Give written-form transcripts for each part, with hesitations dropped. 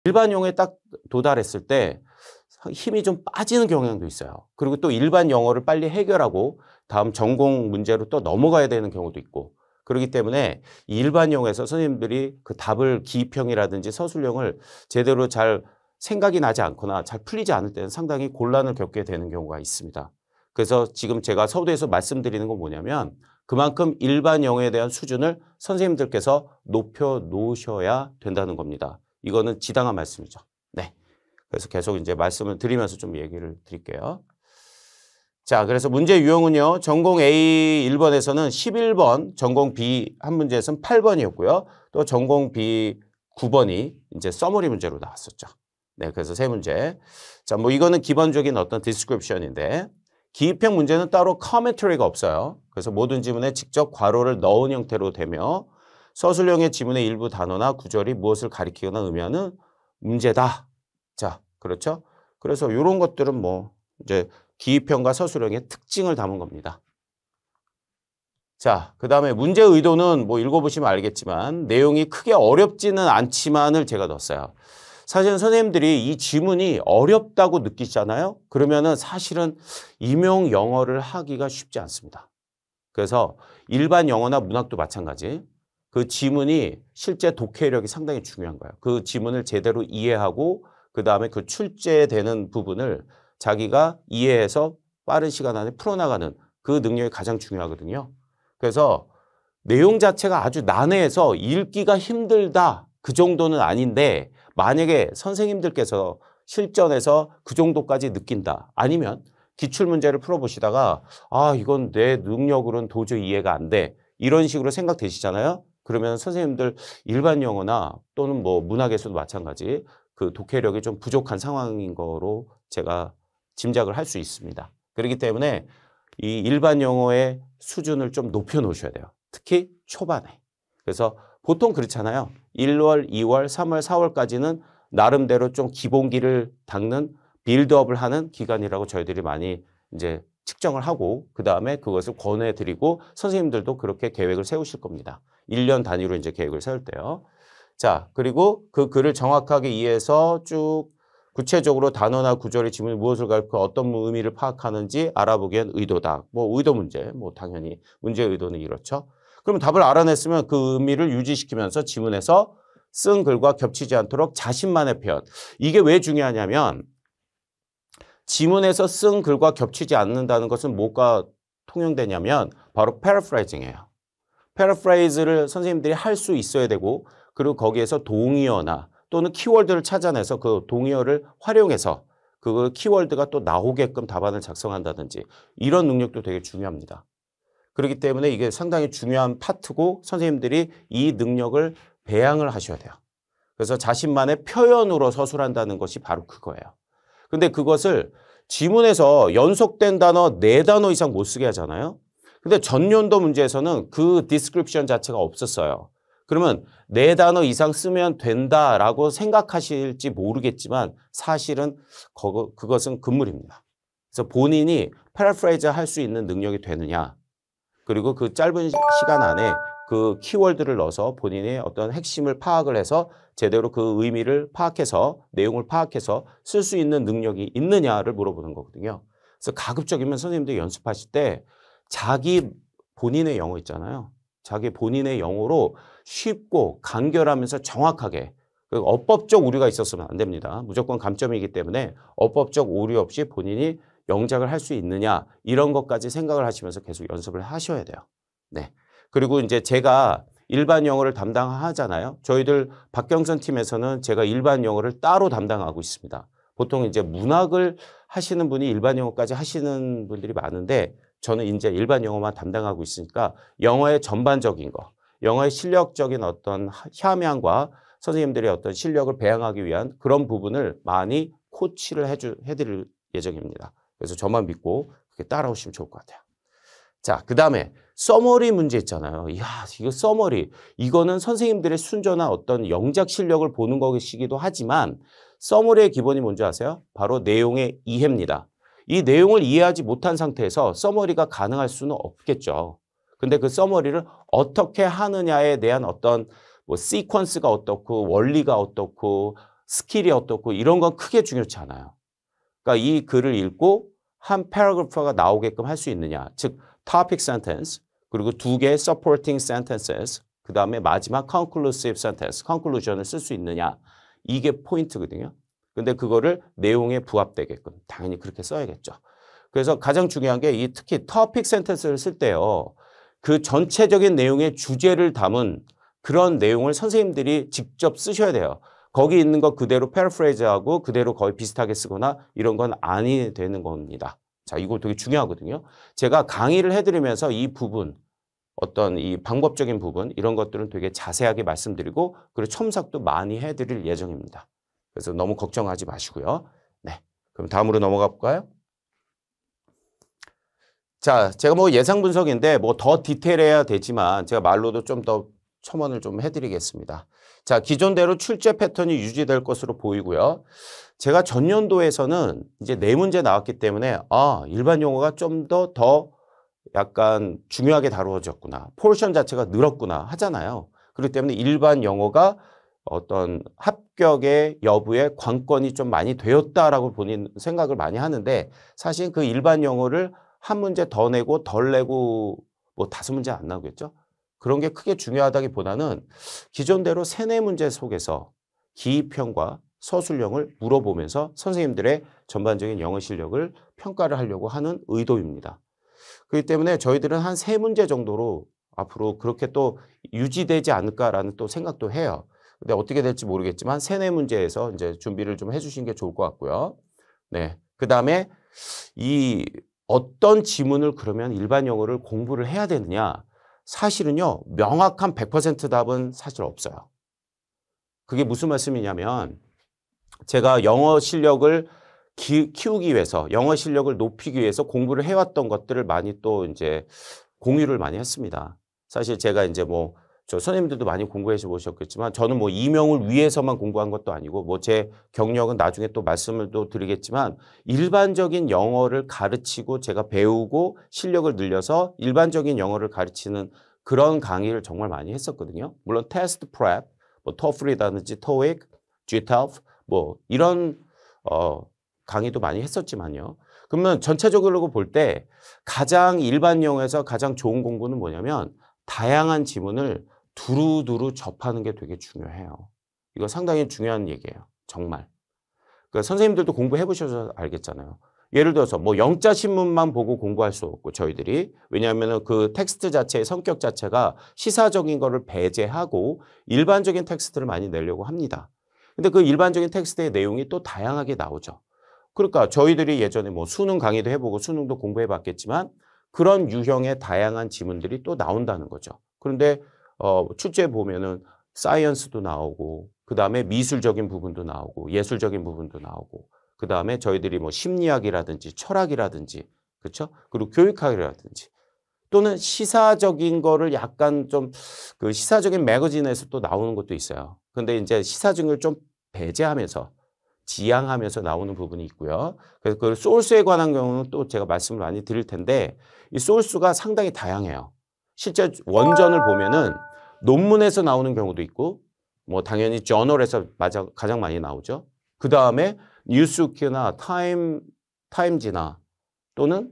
일반 영어에 딱 도달했을 때 힘이 좀 빠지는 경향도 있어요. 그리고 또 일반 영어를 빨리 해결하고 다음 전공 문제로 또 넘어가야 되는 경우도 있고 그렇기 때문에 이 일반 영어에서 선생님들이 그 답을 기입형이라든지 서술형을 제대로 잘 생각이 나지 않거나 잘 풀리지 않을 때는 상당히 곤란을 겪게 되는 경우가 있습니다. 그래서 지금 제가 서두에서 말씀드리는 건 뭐냐면 그만큼 일반 영어에 대한 수준을 선생님들께서 높여 놓으셔야 된다는 겁니다. 이거는 지당한 말씀이죠. 네. 그래서 계속 이제 말씀을 드리면서 좀 얘기를 드릴게요. 자, 그래서 문제 유형은요. 전공 A 1번에서는 11번, 전공 B 한 문제에서는 8번이었고요. 또 전공 B 9번이 이제 서머리 문제로 나왔었죠. 네, 그래서 세 문제. 자, 뭐 이거는 기본적인 어떤 디스크립션인데 기입형 문제는 따로 커멘터리가 없어요. 그래서 모든 지문에 직접 괄호를 넣은 형태로 되며 서술형의 지문의 일부 단어나 구절이 무엇을 가리키거나 의미하는 문제다. 자, 그렇죠? 그래서 이런 것들은 뭐 이제 기입형과 서술형의 특징을 담은 겁니다. 자, 그 다음에 문제 의도는 뭐 읽어보시면 알겠지만 내용이 크게 어렵지는 않지만을 제가 넣었어요. 사실은 선생님들이 이 지문이 어렵다고 느끼잖아요. 그러면은 사실은 임용 영어를 하기가 쉽지 않습니다. 그래서 일반 영어나 문학도 마찬가지. 그 지문이 실제 독해력이 상당히 중요한 거예요. 그 지문을 제대로 이해하고 그다음에 그 출제되는 부분을 자기가 이해해서 빠른 시간 안에 풀어나가는 그 능력이 가장 중요하거든요. 그래서 내용 자체가 아주 난해해서 읽기가 힘들다 그 정도는 아닌데 만약에 선생님들께서 실전에서 그 정도까지 느낀다 아니면 기출문제를 풀어보시다가 아 이건 내 능력으로는 도저히 이해가 안 돼 이런 식으로 생각되시잖아요. 그러면 선생님들 일반 영어나 또는 뭐 문학에서도 마찬가지 그 독해력이 좀 부족한 상황인 거로 제가 짐작을 할 수 있습니다. 그렇기 때문에 이 일반 영어의 수준을 좀 높여 놓으셔야 돼요. 특히 초반에. 그래서 보통 그렇잖아요. 1월, 2월, 3월, 4월까지는 나름대로 좀 기본기를 닦는 빌드업을 하는 기간이라고 저희들이 많이 이제 측정을 하고 그다음에 그것을 권해드리고 선생님들도 그렇게 계획을 세우실 겁니다. 1년 단위로 이제 계획을 세울 때요. 자, 그리고 그 글을 정확하게 이해해서 쭉 구체적으로 단어나 구절의 지문이 무엇을 가리켜 어떤 의미를 파악하는지 알아보기 위한 의도다. 뭐 의도 문제, 뭐 당연히 문제의 의도는 이렇죠. 그러면 답을 알아냈으면 그 의미를 유지시키면서 지문에서 쓴 글과 겹치지 않도록 자신만의 표현. 이게 왜 중요하냐면 지문에서 쓴 글과 겹치지 않는다는 것은 뭐가 통용되냐면 바로 paraphrasing이에요. paraphras를 선생님들이 할 수 있어야 되고 그리고 거기에서 동의어나 또는 키워드를 찾아내서 그 동의어를 활용해서 그 키워드가 또 나오게끔 답안을 작성한다든지 이런 능력도 되게 중요합니다. 그렇기 때문에 이게 상당히 중요한 파트고 선생님들이 이 능력을 배양을 하셔야 돼요. 그래서 자신만의 표현으로 서술한다는 것이 바로 그거예요. 근데 그것을 지문에서 연속된 단어 4단어 이상 못 쓰게 하잖아요. 근데 전년도 문제에서는 그 디스크립션 자체가 없었어요. 그러면 4단어 이상 쓰면 된다라고 생각하실지 모르겠지만 사실은 그것은 금물입니다. 그래서 본인이 패러프레이즈 할 수 있는 능력이 되느냐 그리고 그 짧은 시간 안에 그 키워드를 넣어서 본인의 어떤 핵심을 파악을 해서 제대로 그 의미를 파악해서 내용을 파악해서 쓸 수 있는 능력이 있느냐를 물어보는 거거든요. 그래서 가급적이면 선생님들이 연습하실 때 자기 본인의 영어 있잖아요. 자기 본인의 영어로 쉽고 간결하면서 정확하게 어법적 오류가 있었으면 안 됩니다. 무조건 감점이기 때문에 어법적 오류 없이 본인이 영작을 할 수 있느냐 이런 것까지 생각을 하시면서 계속 연습을 하셔야 돼요. 네. 그리고 이제 제가 일반 영어를 담당하잖아요. 저희들 박경선 팀에서는 제가 일반 영어를 따로 담당하고 있습니다. 보통 이제 문학을 하시는 분이 일반 영어까지 하시는 분들이 많은데 저는 이제 일반 영어만 담당하고 있으니까 영어의 전반적인 거, 영어의 실력적인 어떤 함양과 선생님들의 어떤 실력을 배양하기 위한 그런 부분을 많이 코치를 해드릴 예정입니다. 그래서 저만 믿고 그렇게 따라오시면 좋을 것 같아요. 자, 그 다음에 서머리 문제 있잖아요. 이야, 이거 서머리. 이거는 선생님들의 순전한 어떤 영작 실력을 보는 것이기도 하지만 서머리의 기본이 뭔지 아세요? 바로 내용의 이해입니다. 이 내용을 이해하지 못한 상태에서 서머리가 가능할 수는 없겠죠. 근데 그 서머리를 어떻게 하느냐에 대한 어떤 뭐 시퀀스가 어떻고 원리가 어떻고 스킬이 어떻고 이런 건 크게 중요치 않아요. 그러니까 이 글을 읽고 한 패러그래프가 나오게끔 할 수 있느냐. 즉 topic sentence 그리고 두 개의 supporting sentences 그 다음에 마지막 conclusive sentence, conclusion을 쓸 수 있느냐. 이게 포인트거든요. 근데 그거를 내용에 부합되게끔 당연히 그렇게 써야겠죠. 그래서 가장 중요한 게 이 특히 topic sentence를 쓸 때요. 그 전체적인 내용의 주제를 담은 그런 내용을 선생님들이 직접 쓰셔야 돼요. 거기 있는 거 그대로 패러프레이즈하고 그대로 거의 비슷하게 쓰거나 이런 건 아니 되는 겁니다. 자, 이거 되게 중요하거든요. 제가 강의를 해드리면서 이 부분, 어떤 이 방법적인 부분 이런 것들은 되게 자세하게 말씀드리고 그리고 첨삭도 많이 해드릴 예정입니다. 그래서 너무 걱정하지 마시고요. 네, 그럼 다음으로 넘어가 볼까요? 자, 제가 뭐 예상 분석인데 뭐 더 디테일해야 되지만 제가 말로도 좀 더 첨언을 좀 해드리겠습니다. 자, 기존대로 출제 패턴이 유지될 것으로 보이고요. 제가 전년도에서는 이제 네 문제 나왔기 때문에 일반 용어가 좀 더 약간 중요하게 다루어졌구나. 포션 자체가 늘었구나 하잖아요. 그렇기 때문에 일반 영어가 어떤 합격의 여부에 관건이 좀 많이 되었다라고 본인 생각을 많이 하는데 사실 그 일반 영어를 한 문제 더 내고 덜 내고 뭐 5문제 안 나오겠죠? 그런 게 크게 중요하다기보다는 기존대로 3, 4문제 속에서 기입형과 서술형을 물어보면서 선생님들의 전반적인 영어 실력을 평가를 하려고 하는 의도입니다. 그렇기 때문에 저희들은 한 3문제 정도로 앞으로 그렇게 또 유지되지 않을까라는 또 생각도 해요. 근데 어떻게 될지 모르겠지만 3, 4문제에서 이제 준비를 좀 해주시는 게 좋을 것 같고요. 네. 그 다음에 이 어떤 지문을 그러면 일반 영어를 공부를 해야 되느냐. 사실은요. 명확한 100% 답은 사실 없어요. 그게 무슨 말씀이냐면 제가 영어 실력을 키우기 위해서 영어 실력을 높이기 위해서 공부를 해왔던 것들을 많이 또 이제 공유를 많이 했습니다. 사실 제가 이제 뭐 저 선생님들도 많이 공부해 보셨겠지만 저는 뭐 이명을 위해서만 공부한 것도 아니고 뭐 제 경력은 나중에 또 말씀을 또 드리겠지만 일반적인 영어를 가르치고 제가 배우고 실력을 늘려서 일반적인 영어를 가르치는 그런 강의를 정말 많이 했었거든요. 물론 테스트 프랩, 뭐 토플이라든지 토익, GTOEFL 뭐 이런 강의도 많이 했었지만요. 그러면 전체적으로 볼 때 가장 일반 영어에서 가장 좋은 공부는 뭐냐면 다양한 지문을 두루두루 접하는 게 되게 중요해요. 이거 상당히 중요한 얘기예요. 정말. 그러니까 선생님들도 공부해 보셔서 알겠잖아요. 예를 들어서 뭐 영자 신문만 보고 공부할 수 없고 저희들이 왜냐하면 그 텍스트 자체의 성격 자체가 시사적인 거를 배제하고 일반적인 텍스트를 많이 내려고 합니다. 근데 그 일반적인 텍스트의 내용이 또 다양하게 나오죠. 그러니까 저희들이 예전에 뭐 수능 강의도 해보고 수능도 공부해 봤겠지만 그런 유형의 다양한 지문들이 또 나온다는 거죠. 그런데 출제에 보면은 사이언스도 나오고 그다음에 미술적인 부분도 나오고 예술적인 부분도 나오고 그다음에 저희들이 뭐 심리학이라든지 철학이라든지 그렇죠? 그리고 교육학이라든지 또는 시사적인 거를 약간 좀 그 시사적인 매거진에서 또 나오는 것도 있어요. 근데 이제 시사적인 걸 좀 배제하면서 지양하면서 나오는 부분이 있고요. 그래서 그 소스에 관한 경우는 또 제가 말씀을 많이 드릴 텐데 이 소스가 상당히 다양해요. 실제 원전을 보면은 논문에서 나오는 경우도 있고 뭐 당연히 저널에서 가장 많이 나오죠. 그 다음에 뉴스위크나 타임지나 또는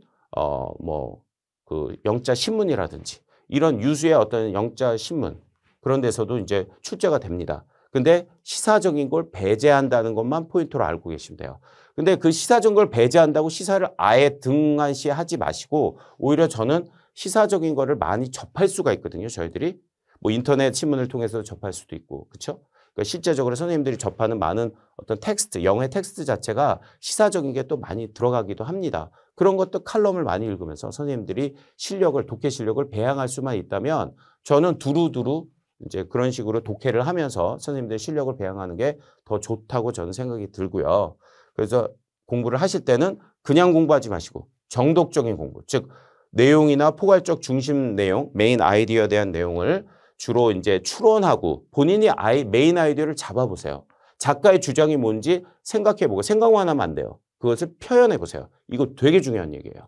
뭐 그 영자 신문이라든지 이런 유수의 어떤 영자 신문 그런 데서도 이제 출제가 됩니다. 근데 시사적인 걸 배제한다는 것만 포인트로 알고 계시면 돼요. 근데 그 시사적인 걸 배제한다고 시사를 아예 등한시하지 마시고 오히려 저는 시사적인 거를 많이 접할 수가 있거든요. 저희들이 뭐 인터넷 신문을 통해서 접할 수도 있고 그렇죠? 그러니까 실제적으로 선생님들이 접하는 많은 어떤 텍스트, 영어의 텍스트 자체가 시사적인 게 또 많이 들어가기도 합니다. 그런 것도 칼럼을 많이 읽으면서 선생님들이 실력을, 독해 실력을 배양할 수만 있다면 저는 두루두루 이제 그런 식으로 독해를 하면서 선생님들의 실력을 배양하는 게 더 좋다고 저는 생각이 들고요. 그래서 공부를 하실 때는 그냥 공부하지 마시고 정독적인 공부, 즉 내용이나 포괄적 중심 내용, 메인 아이디어에 대한 내용을 주로 이제 추론하고 본인이 메인 아이디어를 잡아보세요. 작가의 주장이 뭔지 생각해보고 생각만 하면 안 돼요. 그것을 표현해보세요. 이거 되게 중요한 얘기예요.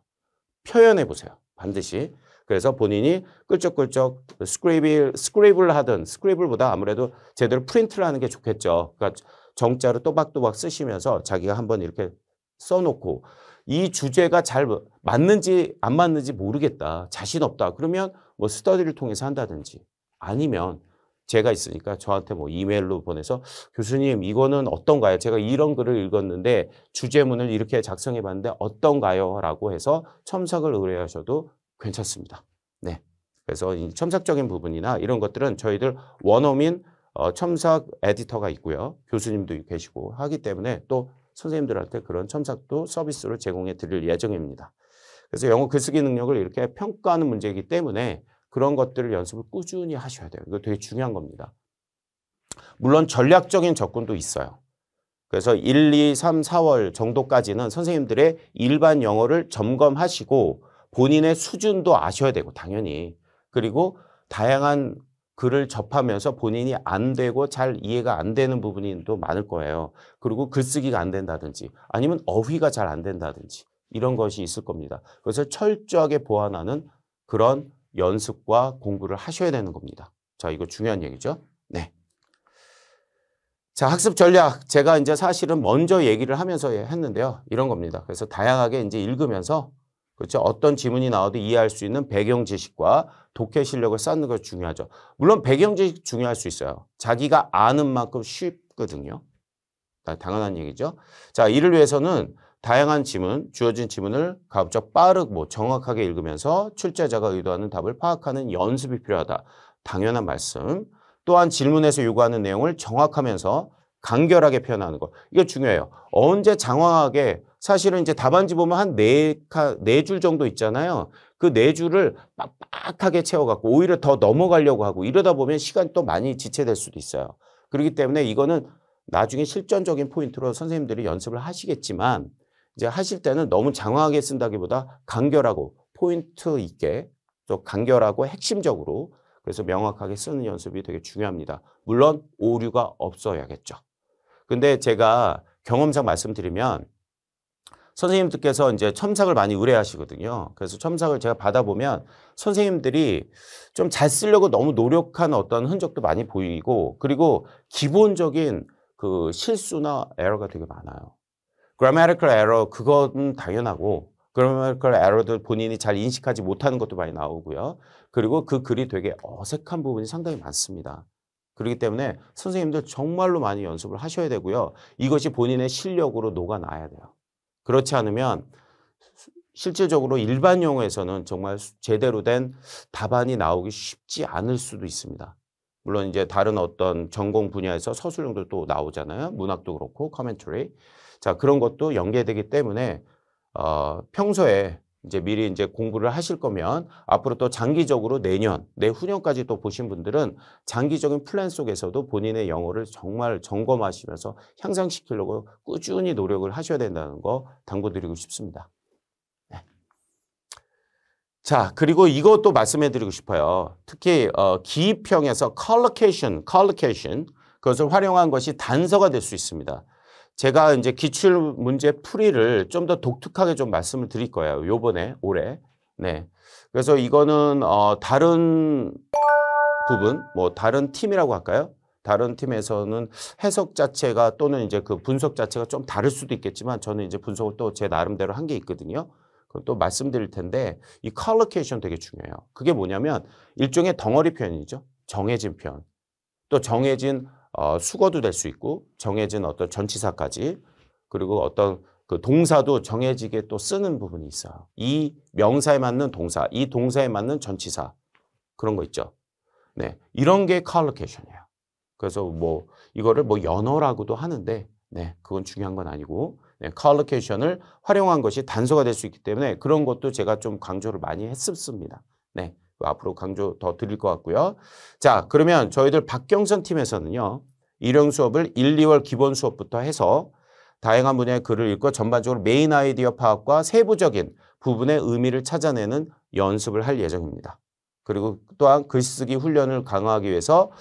표현해보세요. 반드시. 그래서 본인이 끌적끌적 스크립을 하든 스크립을보다 아무래도 제대로 프린트를 하는 게 좋겠죠. 그러니까 정자로 또박또박 쓰시면서 자기가 한번 이렇게 써놓고 이 주제가 잘 맞는지 안 맞는지 모르겠다. 자신 없다. 그러면 뭐 스터디를 통해서 한다든지 아니면 제가 있으니까 저한테 뭐 이메일로 보내서 교수님 이거는 어떤가요? 제가 이런 글을 읽었는데 주제문을 이렇게 작성해 봤는데 어떤가요? 라고 해서 첨삭을 의뢰하셔도 괜찮습니다. 네. 그래서 이 첨삭적인 부분이나 이런 것들은 저희들 원어민 첨삭 에디터가 있고요. 교수님도 계시고 하기 때문에 또 선생님들한테 그런 첨삭도 서비스로 제공해 드릴 예정입니다. 그래서 영어 글쓰기 능력을 이렇게 평가하는 문제이기 때문에 그런 것들을 연습을 꾸준히 하셔야 돼요. 이거 되게 중요한 겁니다. 물론 전략적인 접근도 있어요. 그래서 1, 2, 3, 4월 정도까지는 선생님들의 일반 영어를 점검하시고 본인의 수준도 아셔야 되고 당연히 그리고 다양한 글을 접하면서 본인이 안 되고 잘 이해가 안 되는 부분이 또 많을 거예요. 그리고 글쓰기가 안 된다든지 아니면 어휘가 잘 안 된다든지 이런 것이 있을 겁니다. 그래서 철저하게 보완하는 그런 연습과 공부를 하셔야 되는 겁니다. 자, 이거 중요한 얘기죠. 네. 자, 학습 전략. 제가 이제 사실은 먼저 얘기를 하면서 했는데요. 이런 겁니다. 그래서 다양하게 이제 읽으면서 그렇죠. 어떤 지문이 나와도 이해할 수 있는 배경 지식과 독해 실력을 쌓는 것이 중요하죠. 물론 배경 지식 중요할 수 있어요. 자기가 아는 만큼 쉽거든요. 당연한 얘기죠. 자, 이를 위해서는 다양한 지문, 주어진 지문을 가급적 빠르고 정확하게 읽으면서 출제자가 의도하는 답을 파악하는 연습이 필요하다. 당연한 말씀. 또한 질문에서 요구하는 내용을 정확하면서 간결하게 표현하는 거. 이거 중요해요. 언제 장황하게 사실은 이제 답안지 보면 한 네 줄 정도 있잖아요. 그 네 줄을 빡빡하게 채워갖고 오히려 더 넘어가려고 하고 이러다 보면 시간이 또 많이 지체될 수도 있어요. 그렇기 때문에 이거는 나중에 실전적인 포인트로 선생님들이 연습을 하시겠지만 이제 하실 때는 너무 장황하게 쓴다기보다 간결하고 포인트 있게 또 간결하고 핵심적으로 그래서 명확하게 쓰는 연습이 되게 중요합니다. 물론 오류가 없어야겠죠. 근데 제가 경험상 말씀드리면 선생님들께서 이제 첨삭을 많이 의뢰하시거든요. 그래서 첨삭을 제가 받아보면 선생님들이 좀 잘 쓰려고 너무 노력한 어떤 흔적도 많이 보이고 그리고 기본적인 그 실수나 에러가 되게 많아요. grammatical error 그건 당연하고 grammatical error들 본인이 잘 인식하지 못하는 것도 많이 나오고요. 그리고 그 글이 되게 어색한 부분이 상당히 많습니다. 그렇기 때문에 선생님들 정말로 많이 연습을 하셔야 되고요. 이것이 본인의 실력으로 녹아나야 돼요. 그렇지 않으면 실질적으로 일반 용어에서는 정말 제대로 된 답안이 나오기 쉽지 않을 수도 있습니다. 물론 이제 다른 어떤 전공 분야에서 서술형도 또 나오잖아요. 문학도 그렇고 커멘터리. 자, 그런 것도 연계되기 때문에 평소에 이제 미리 이제 공부를 하실 거면 앞으로 또 장기적으로 내년, 내후년까지 또 보신 분들은 장기적인 플랜 속에서도 본인의 영어를 정말 점검하시면서 향상시키려고 꾸준히 노력을 하셔야 된다는 거 당부드리고 싶습니다. 네. 자, 그리고 이것도 말씀해 드리고 싶어요. 특히 기입형에서 collocation 그것을 활용한 것이 단서가 될 수 있습니다. 제가 이제 기출 문제 풀이를 좀 더 독특하게 좀 말씀을 드릴 거예요. 요번에 올해. 네. 그래서 이거는 다른 부분, 뭐 다른 팀이라고 할까요? 다른 팀에서는 해석 자체가 또는 이제 그 분석 자체가 좀 다를 수도 있겠지만 저는 이제 분석을 또 제 나름대로 한 게 있거든요. 그건 또 말씀드릴 텐데 이 collocation 되게 중요해요. 그게 뭐냐면 일종의 덩어리 표현이죠. 정해진 표현. 또 정해진 수거도 될 수 있고 정해진 어떤 전치사까지 그리고 어떤 그 동사도 정해지게 또 쓰는 부분이 있어요. 이 명사에 맞는 동사, 이 동사에 맞는 전치사 그런 거 있죠. 네, 이런 게 collocation이에요. 그래서 뭐 이거를 뭐 연어라고도 하는데 네, 그건 중요한 건 아니고 네, collocation을 활용한 것이 단서가 될 수 있기 때문에 그런 것도 제가 좀 강조를 많이 했습니다. 네. 앞으로 강조 더 드릴 것 같고요. 자, 그러면 저희들 박경선 팀에서는요. 일용 수업을 1, 2월 기본 수업부터 해서 다양한 분야의 글을 읽고 전반적으로 메인 아이디어 파악과 세부적인 부분의 의미를 찾아내는 연습을 할 예정입니다. 그리고 또한 글쓰기 훈련을 강화하기 위해서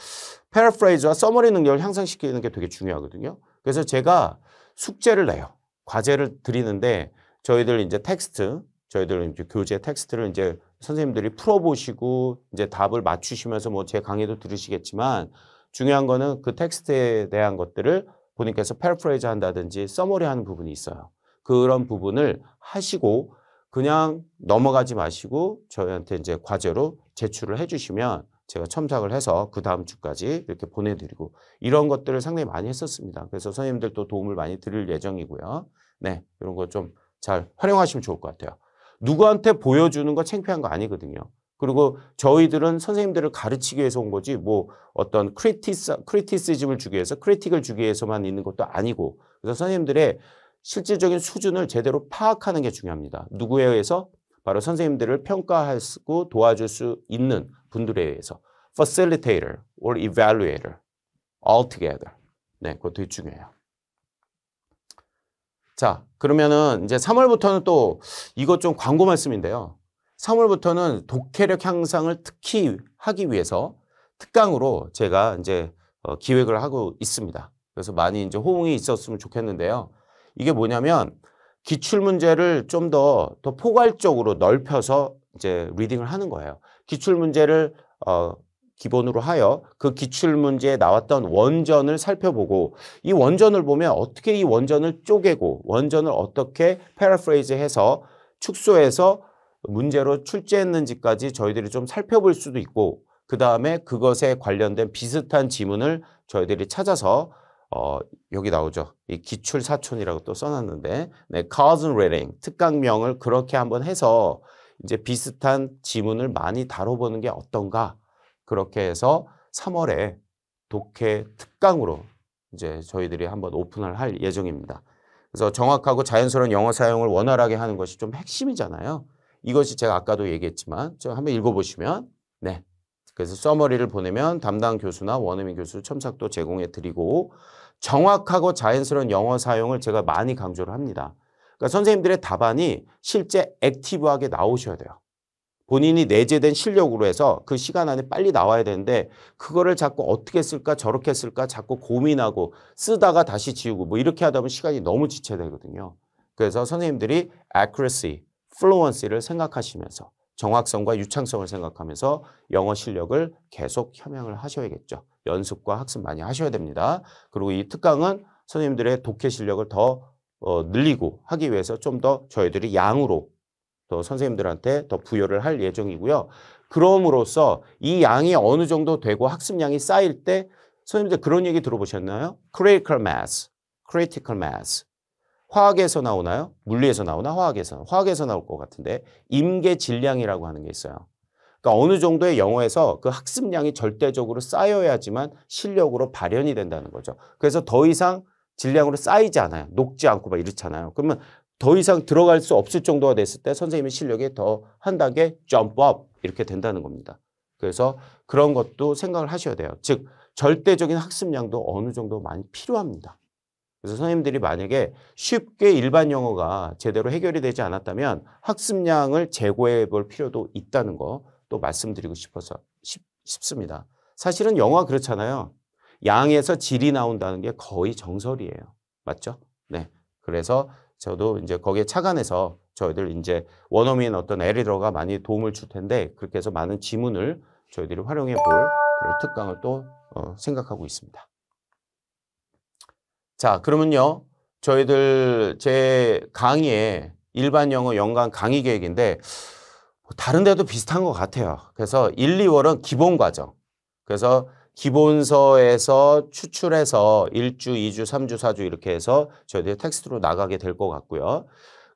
패러프레이즈와 서머리 능력을 향상시키는 게 되게 중요하거든요. 그래서 제가 숙제를 내요. 과제를 드리는데 저희들 이제 텍스트, 저희들 이제 교재 텍스트를 이제 선생님들이 풀어보시고 이제 답을 맞추시면서 뭐 제 강의도 들으시겠지만 중요한 거는 그 텍스트에 대한 것들을 본인께서 패러프레이즈 한다든지 서머리 하는 부분이 있어요. 그런 부분을 하시고 그냥 넘어가지 마시고 저희한테 이제 과제로 제출을 해주시면 제가 첨삭을 해서 그 다음 주까지 이렇게 보내드리고 이런 것들을 상당히 많이 했었습니다. 그래서 선생님들도 도움을 많이 드릴 예정이고요. 네, 이런 거 좀 잘 활용하시면 좋을 것 같아요. 누구한테 보여주는 거 창피한 거 아니거든요. 그리고 저희들은 선생님들을 가르치기 위해서 온 거지 뭐 어떤 크리티시즘을 주기 위해서 크리틱을 주기 위해서만 있는 것도 아니고 그래서 선생님들의 실질적인 수준을 제대로 파악하는 게 중요합니다. 누구에 의해서? 바로 선생님들을 평가하고 도와줄 수 있는 분들에 의해서 facilitator or evaluator altogether. 네, 그거 되게 중요해요. 자, 그러면은 이제 3월부터는 또 이것 좀 광고 말씀인데요. 3월부터는 독해력 향상을 특히 하기 위해서 특강으로 제가 이제 기획을 하고 있습니다. 그래서 많이 이제 호응이 있었으면 좋겠는데요. 이게 뭐냐면 기출문제를 좀 더 포괄적으로 넓혀서 이제 리딩을 하는 거예요. 기출문제를 기본으로 하여 그 기출문제에 나왔던 원전을 살펴보고 이 원전을 보면 어떻게 이 원전을 쪼개고 원전을 어떻게 패러프레이즈해서 축소해서 문제로 출제했는지까지 저희들이 좀 살펴볼 수도 있고 그 다음에 그것에 관련된 비슷한 지문을 저희들이 찾아서 여기 나오죠. 이 기출사촌이라고 또 써놨는데 네, cousin reading 특강명을 그렇게 한번 해서 이제 비슷한 지문을 많이 다뤄보는 게 어떤가 그렇게 해서 3월에 독해 특강으로 이제 저희들이 한번 오픈을 할 예정입니다. 그래서 정확하고 자연스러운 영어 사용을 원활하게 하는 것이 좀 핵심이잖아요. 이것이 제가 아까도 얘기했지만 좀 한번 읽어보시면 네. 그래서 서머리를 보내면 담당 교수나 원어민 교수 첨삭도 제공해 드리고 정확하고 자연스러운 영어 사용을 제가 많이 강조를 합니다. 그러니까 선생님들의 답안이 실제 액티브하게 나오셔야 돼요. 본인이 내재된 실력으로 해서 그 시간 안에 빨리 나와야 되는데 그거를 자꾸 어떻게 쓸까 저렇게 쓸까 자꾸 고민하고 쓰다가 다시 지우고 뭐 이렇게 하다 보면 시간이 너무 지체되거든요. 그래서 선생님들이 accuracy, fluency를 생각하시면서 정확성과 유창성을 생각하면서 영어 실력을 계속 함양을 하셔야겠죠. 연습과 학습 많이 하셔야 됩니다. 그리고 이 특강은 선생님들의 독해 실력을 더 늘리고 하기 위해서 좀 더 저희들이 양으로 또 선생님들한테 더 부여를 할 예정이고요. 그럼으로써 이 양이 어느 정도 되고 학습량이 쌓일 때 선생님들 그런 얘기 들어보셨나요? critical mass, critical mass. 화학에서 나오나요? 물리에서 나오나? 화학에서. 화학에서 나올 것 같은데 임계 질량이라고 하는 게 있어요. 그러니까 어느 정도의 영어에서 그 학습량이 절대적으로 쌓여야지만 실력으로 발현이 된다는 거죠. 그래서 더 이상 질량으로 쌓이지 않아요. 녹지 않고 막 이렇잖아요. 그러면 더 이상 들어갈 수 없을 정도가 됐을 때 선생님의 실력이 더 한 단계 점프 업 이렇게 된다는 겁니다. 그래서 그런 것도 생각을 하셔야 돼요. 즉 절대적인 학습량도 어느 정도 많이 필요합니다. 그래서 선생님들이 만약에 쉽게 일반 영어가 제대로 해결이 되지 않았다면 학습량을 제고해 볼 필요도 있다는 거 또 말씀드리고 싶습니다. 사실은 영어가 그렇잖아요. 양에서 질이 나온다는 게 거의 정설이에요. 맞죠? 네. 그래서 저도 이제 거기에 착안해서 저희들 이제 원어민 어떤 에디터가 많이 도움을 줄 텐데 그렇게 해서 많은 지문을 저희들이 활용해 볼 그런 특강을 또 생각하고 있습니다. 자, 그러면요. 저희들 제 강의에 일반 영어 연간 강의 계획인데 다른 데도 비슷한 것 같아요. 그래서 1, 2월은 기본 과정. 그래서 기본서에서 추출해서 1주, 2주, 3주, 4주 이렇게 해서 저희들이 텍스트로 나가게 될 것 같고요.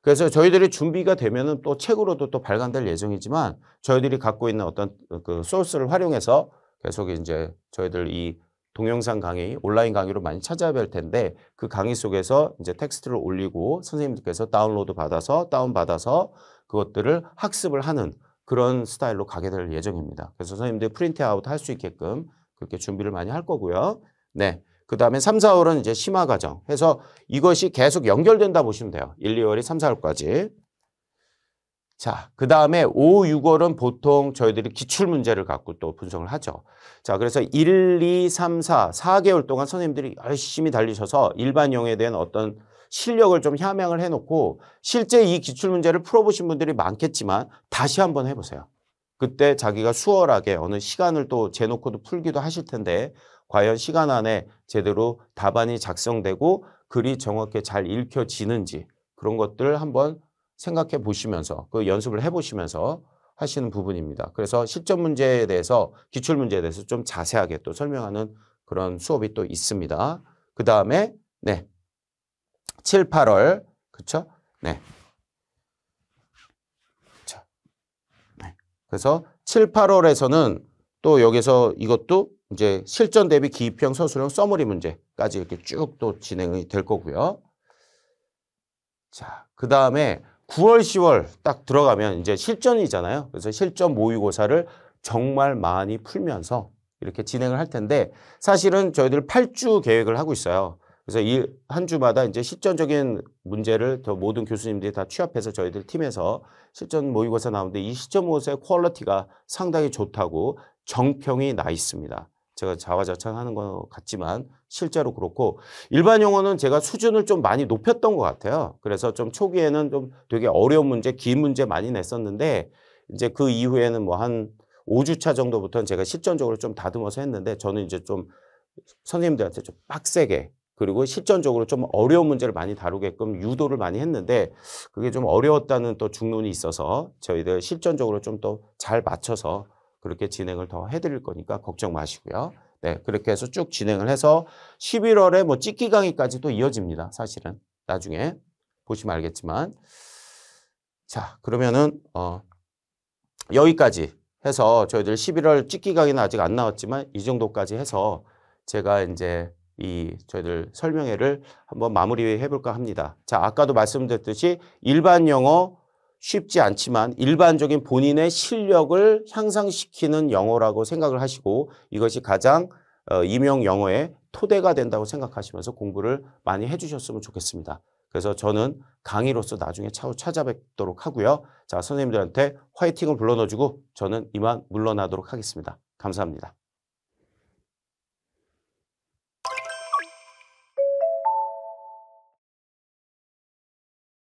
그래서 저희들이 준비가 되면은 또 책으로도 또 발간될 예정이지만 저희들이 갖고 있는 어떤 그 소스를 활용해서 계속 이제 저희들 이 동영상 강의, 온라인 강의로 많이 찾아뵐 텐데 그 강의 속에서 이제 텍스트를 올리고 선생님들께서 다운로드 받아서 다운받아서 그것들을 학습을 하는 그런 스타일로 가게 될 예정입니다. 그래서 선생님들 프린트아웃 할 수 있게끔 그렇게 준비를 많이 할 거고요. 네. 그 다음에 3, 4월은 이제 심화 과정 해서 이것이 계속 연결된다 보시면 돼요. 1, 2월이 3, 4월까지. 자, 그 다음에 5, 6월은 보통 저희들이 기출문제를 갖고 또 분석을 하죠. 자, 그래서 1, 2, 3, 4개월 동안 선생님들이 열심히 달리셔서 일반 영어에 대한 어떤 실력을 좀 함양을 해놓고 실제 이 기출문제를 풀어보신 분들이 많겠지만 다시 한번 해보세요. 그때 자기가 수월하게 어느 시간을 또 재놓고도 풀기도 하실 텐데 과연 시간 안에 제대로 답안이 작성되고 글이 정확히 잘 읽혀지는지 그런 것들을 한번 생각해 보시면서 그 연습을 해 보시면서 하시는 부분입니다. 그래서 실전 문제에 대해서 기출 문제에 대해서 좀 자세하게 또 설명하는 그런 수업이 또 있습니다. 그 다음에 네 7, 8월 그렇죠? 네. 자, 네. 그래서 7, 8월에서는 또 여기서 이것도 이제 실전 대비 기입형 서술형 서머리 문제까지 이렇게 쭉 또 진행이 될 거고요. 자, 그 다음에 9월, 10월 딱 들어가면 이제 실전이잖아요. 그래서 실전 모의고사를 정말 많이 풀면서 이렇게 진행을 할 텐데 사실은 저희들 8주 계획을 하고 있어요. 그래서 이 한 주마다 이제 실전적인 문제를 더 모든 교수님들이 다 취합해서 저희들 팀에서 실전 모의고사 나오는데 이 실전 모의고사의 퀄리티가 상당히 좋다고 정평이 나 있습니다. 제가 자화자찬하는 것 같지만 실제로 그렇고 일반 영어는 제가 수준을 좀 많이 높였던 것 같아요. 그래서 좀 초기에는 좀 되게 어려운 문제, 긴 문제 많이 냈었는데 이제 그 이후에는 뭐 한 5주차 정도부터는 제가 실전적으로 좀 다듬어서 했는데 저는 이제 좀 선생님들한테 좀 빡세게 그리고 실전적으로 좀 어려운 문제를 많이 다루게끔 유도를 많이 했는데 그게 좀 어려웠다는 또 중론이 있어서 저희들 실전적으로 좀 더 잘 맞춰서 그렇게 진행을 더 해드릴 거니까 걱정 마시고요. 네, 그렇게 해서 쭉 진행을 해서 11월에 뭐 찍기 강의까지 또 이어집니다. 사실은 나중에 보시면 알겠지만 자 그러면은 여기까지 해서 저희들 11월 찍기 강의는 아직 안 나왔지만 이 정도까지 해서 제가 이제 이 저희들 설명회를 한번 마무리해 볼까 합니다. 자 아까도 말씀드렸듯이 일반 영어 쉽지 않지만 일반적인 본인의 실력을 향상시키는 영어라고 생각을 하시고 이것이 가장 임용 영어의 토대가 된다고 생각하시면서 공부를 많이 해주셨으면 좋겠습니다. 그래서 저는 강의로서 나중에 차후 찾아뵙도록 하고요. 자 선생님들한테 화이팅을 불러 넣어주고 저는 이만 물러나도록 하겠습니다. 감사합니다.